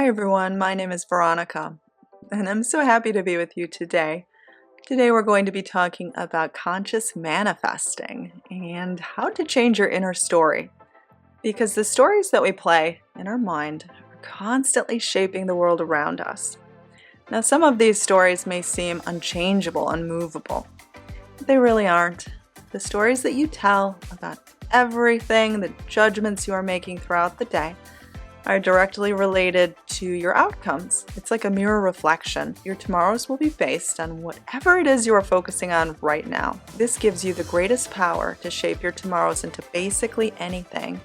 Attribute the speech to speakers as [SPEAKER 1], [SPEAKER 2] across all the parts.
[SPEAKER 1] Hi everyone, my name is Veronica, and I'm so happy to be with you today. Today we're going to be talking about conscious manifesting and how to change your inner story. Because the stories that we play in our mind are constantly shaping the world around us. Now some of these stories may seem unchangeable, unmovable, but they really aren't. The stories that you tell about everything, the judgments you are making throughout the day, are directly related to your outcomes. It's like a mirror reflection. Your tomorrows will be based on whatever it is you are focusing on right now. This gives you the greatest power to shape your tomorrows into basically anything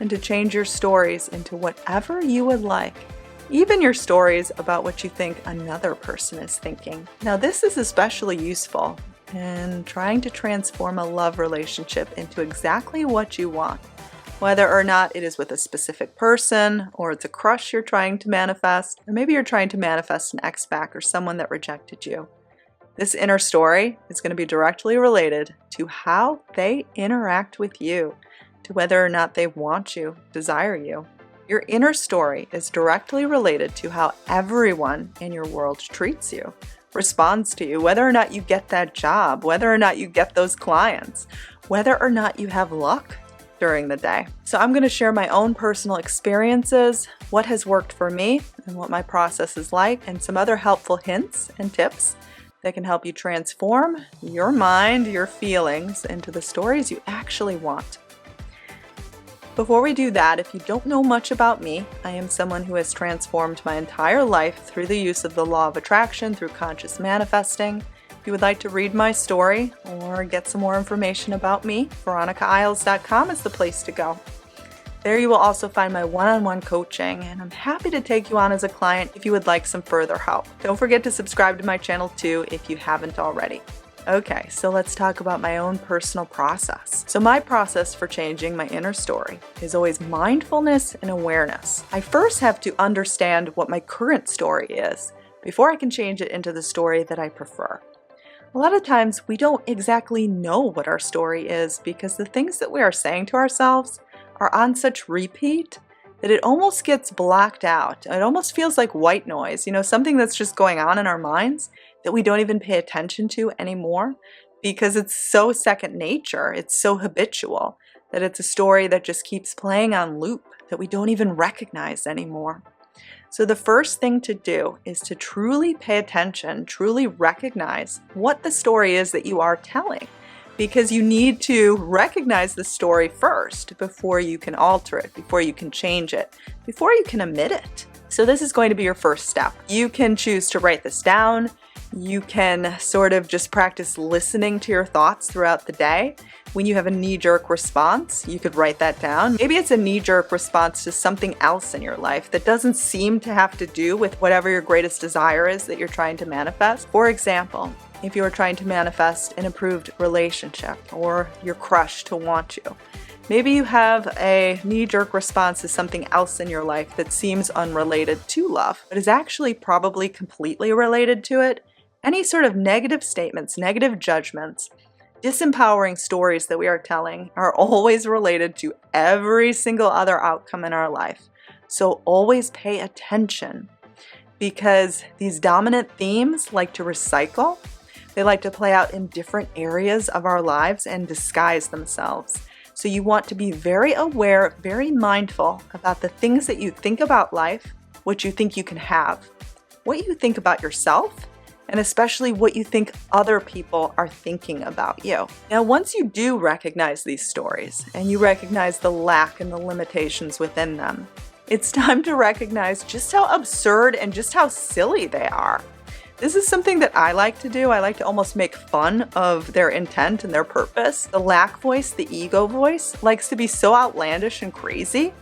[SPEAKER 1] and to change your stories into whatever you would like. Even your stories about what you think another person is thinking. Now this is especially useful in trying to transform a love relationship into exactly what you want. Whether or not it is with a specific person, or it's a crush you're trying to manifest, or maybe you're trying to manifest an ex back or someone that rejected you. This inner story is going to be directly related to how they interact with you, to whether or not they want you, desire you. Your inner story is directly related to how everyone in your world treats you, responds to you, whether or not you get that job, whether or not you get those clients, whether or not you have luck during the day. So I'm going to share my own personal experiences, what has worked for me and what my process is like, and some other helpful hints and tips that can help you transform your mind, your feelings into the stories you actually want. Before we do that, if you don't know much about me, I am someone who has transformed my entire life through the use of the law of attraction, through conscious manifesting. If you would like to read my story or get some more information about me, veronicaisles.com is the place to go. There you will also find my one-on-one coaching, and I'm happy to take you on as a client if you would like some further help. Don't forget to subscribe to my channel too if you haven't already. Okay, so let's talk about my own personal process. So my process for changing my inner story is always mindfulness and awareness. I first have to understand what my current story is before I can change it into the story that I prefer. A lot of times we don't exactly know what our story is because the things that we are saying to ourselves are on such repeat that it almost gets blocked out. It almost feels like white noise, something that's just going on in our minds that we don't even pay attention to anymore because it's so second nature, it's so habitual that it's a story that just keeps playing on loop that we don't even recognize anymore. So the first thing to do is to truly pay attention, truly recognize what the story is that you are telling, because you need to recognize the story first before you can alter it, before you can change it, before you can admit it. So this is going to be your first step. You can choose to write this down. You can sort of just practice listening to your thoughts throughout the day. When you have a knee-jerk response, you could write that down. Maybe it's a knee-jerk response to something else in your life that doesn't seem to have to do with whatever your greatest desire is that you're trying to manifest. For example, if you are trying to manifest an improved relationship or your crush to want you, maybe you have a knee-jerk response to something else in your life that seems unrelated to love, but is actually probably completely related to it. Any sort of negative statements, negative judgments, disempowering stories that we are telling are always related to every single other outcome in our life. So always pay attention, because these dominant themes like to recycle. They like to play out in different areas of our lives and disguise themselves. So you want to be very aware, very mindful about the things that you think about life, what you think you can have, what you think about yourself, and especially what you think other people are thinking about you. Now, once you do recognize these stories and you recognize the lack and the limitations within them, it's time to recognize just how absurd and just how silly they are. This is something that I like to do. I like to almost make fun of their intent and their purpose. The lack voice, the ego voice, likes to be so outlandish and crazy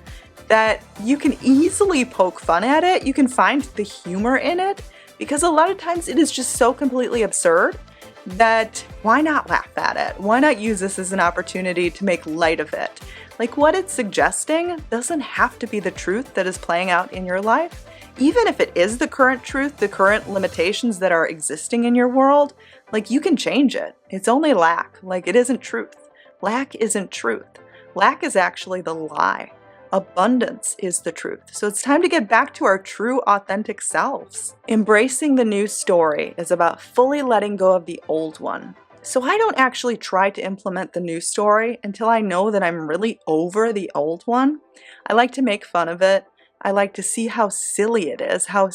[SPEAKER 1] that you can easily poke fun at it. You can find the humor in it, because a lot of times it is just so completely absurd that why not laugh at it? Why not use this as an opportunity to make light of it? Like, what it's suggesting doesn't have to be the truth that is playing out in your life. Even if it is the current truth, the current limitations that are existing in your world, like, you can change it. It's only lack. Like, it isn't truth. Lack isn't truth. Lack is actually the lie. Abundance is the truth. So it's time to get back to our true, authentic selves. Embracing the new story is about fully letting go of the old one. So I don't actually try to implement the new story until I know that I'm really over the old one. I like to make fun of it. I like to see how silly it is, how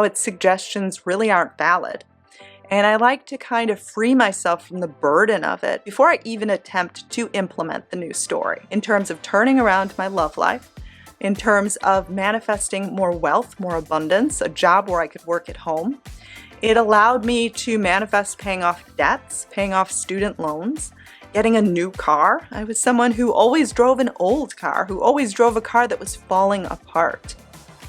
[SPEAKER 1] its suggestions really aren't valid. And I like to kind of free myself from the burden of it before I even attempt to implement the new story in terms of turning around my love life, in terms of manifesting more wealth, more abundance, a job where I could work at home. It allowed me to manifest paying off debts, paying off student loans, getting a new car. I was someone who always drove an old car, who always drove a car that was falling apart.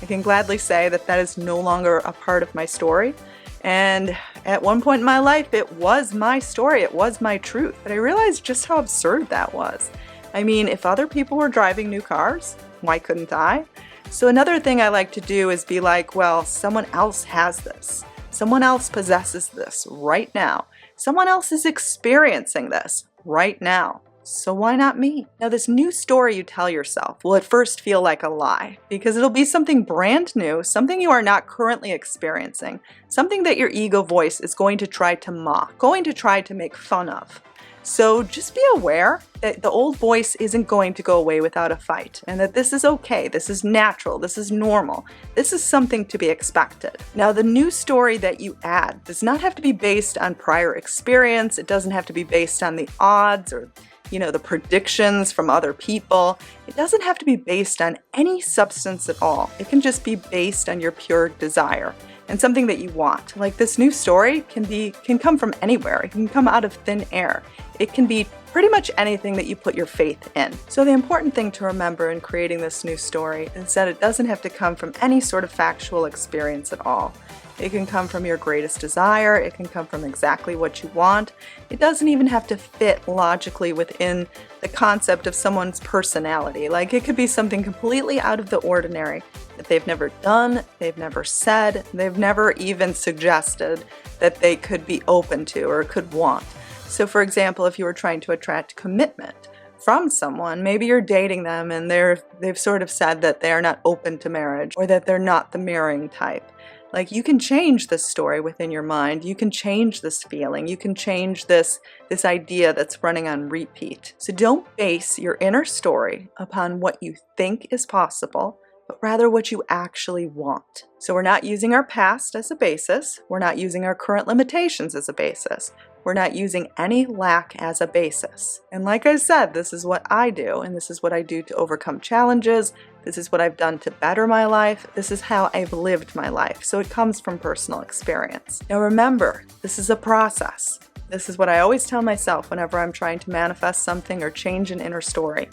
[SPEAKER 1] I can gladly say that that is no longer a part of my story. And at one point in my life, it was my story, it was my truth. But I realized just how absurd that was. I mean, if other people were driving new cars, why couldn't I? So another thing I like to do is be like, well, someone else has this. Someone else possesses this right now. Someone else is experiencing this right now. So why not me? Now, this new story you tell yourself will at first feel like a lie because it'll be something brand new, something you are not currently experiencing, something that your ego voice is going to try to mock, going to try to make fun of. So just be aware that the old voice isn't going to go away without a fight, and that this is okay, this is natural, this is normal, this is something to be expected. Now, the new story that you add does not have to be based on prior experience, it doesn't have to be based on the odds or the predictions from other people. It doesn't have to be based on any substance at all. It can just be based on your pure desire and something that you want. Like this new story can come from anywhere. It can come out of thin air. It can be pretty much anything that you put your faith in. So the important thing to remember in creating this new story is that it doesn't have to come from any sort of factual experience at all. It can come from your greatest desire. It can come from exactly what you want. It doesn't even have to fit logically within the concept of someone's personality. Like it could be something completely out of the ordinary that they've never done, they've never said, they've never even suggested that they could be open to or could want. So for example, if you were trying to attract commitment from someone, maybe you're dating them and they've sort of said that they are not open to marriage or that they're not the marrying type. Like you can change this story within your mind. You can change this feeling. You can change this idea that's running on repeat. So don't base your inner story upon what you think is possible, but rather what you actually want. So we're not using our past as a basis. We're not using our current limitations as a basis. We're not using any lack as a basis. And like I said, this is what I do, and this is what I do to overcome challenges. This is what I've done to better my life. This is how I've lived my life. So it comes from personal experience. Now remember, this is a process. This is what I always tell myself whenever I'm trying to manifest something or change an inner story,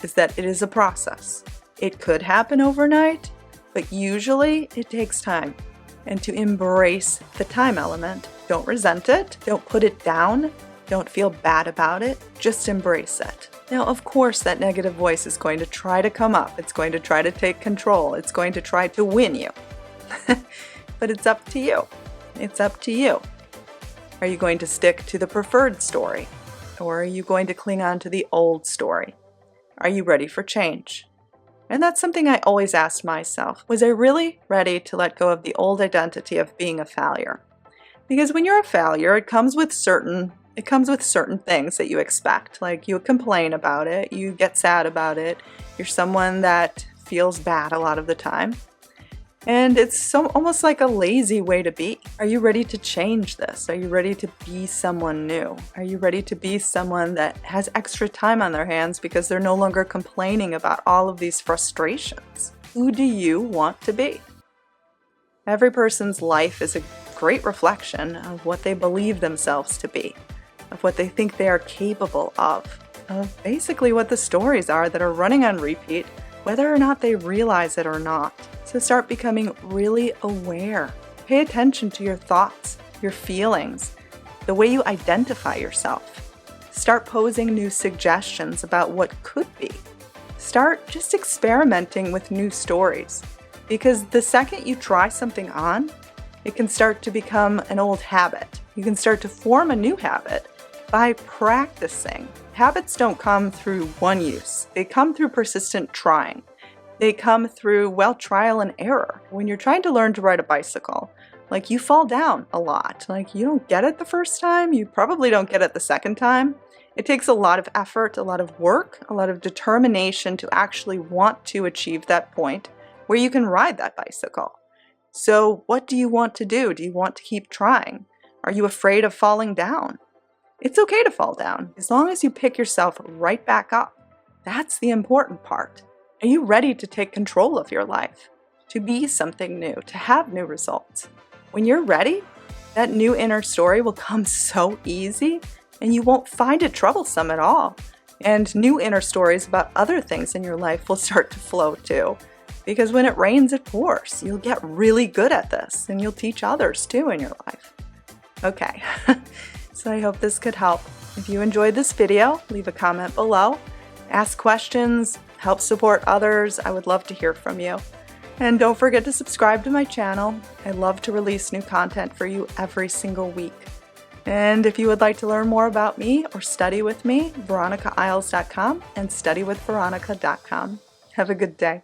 [SPEAKER 1] is that it is a process. It could happen overnight, but usually it takes time. And to embrace the time element, don't resent it, don't put it down, don't feel bad about it, just embrace it. Now, of course, that negative voice is going to try to come up. It's going to try to take control. It's going to try to win you. But it's up to you. It's up to you. Are you going to stick to the preferred story? Or are you going to cling on to the old story? Are you ready for change? And that's something I always asked myself. Was I really ready to let go of the old identity of being a failure? Because when you're a failure, it comes with certain things that you expect. Like you complain about it, you get sad about it, you're someone that feels bad a lot of the time. And it's almost like a lazy way to be. Are you ready to change this? Are you ready to be someone new? Are you ready to be someone that has extra time on their hands because they're no longer complaining about all of these frustrations? Who do you want to be? Every person's life is a great reflection of what they believe themselves to be, of what they think they are capable of basically what the stories are that are running on repeat, whether or not they realize it or not. So start becoming really aware. Pay attention to your thoughts, your feelings, the way you identify yourself. Start posing new suggestions about what could be. Start just experimenting with new stories. Because the second you try something on, it can start to become an old habit. You can start to form a new habit by practicing. Habits don't come through one use. They come through persistent trying. They come through, well, trial and error. When you're trying to learn to ride a bicycle, like you fall down a lot. Like you don't get it the first time, you probably don't get it the second time. It takes a lot of effort, a lot of work, a lot of determination to actually want to achieve that point where you can ride that bicycle. So what do you want to do? Do you want to keep trying? Are you afraid of falling down? It's okay to fall down, as long as you pick yourself right back up. That's the important part. Are you ready to take control of your life? To be something new, to have new results? When you're ready, that new inner story will come so easy, and you won't find it troublesome at all. And new inner stories about other things in your life will start to flow too. Because when it rains, it pours. You'll get really good at this, and you'll teach others too in your life. Okay, so I hope this could help. If you enjoyed this video, leave a comment below. Ask questions, help support others. I would love to hear from you. And don't forget to subscribe to my channel. I love to release new content for you every single week. And if you would like to learn more about me or study with me, veronicaisles.com and studywithveronica.com. Have a good day.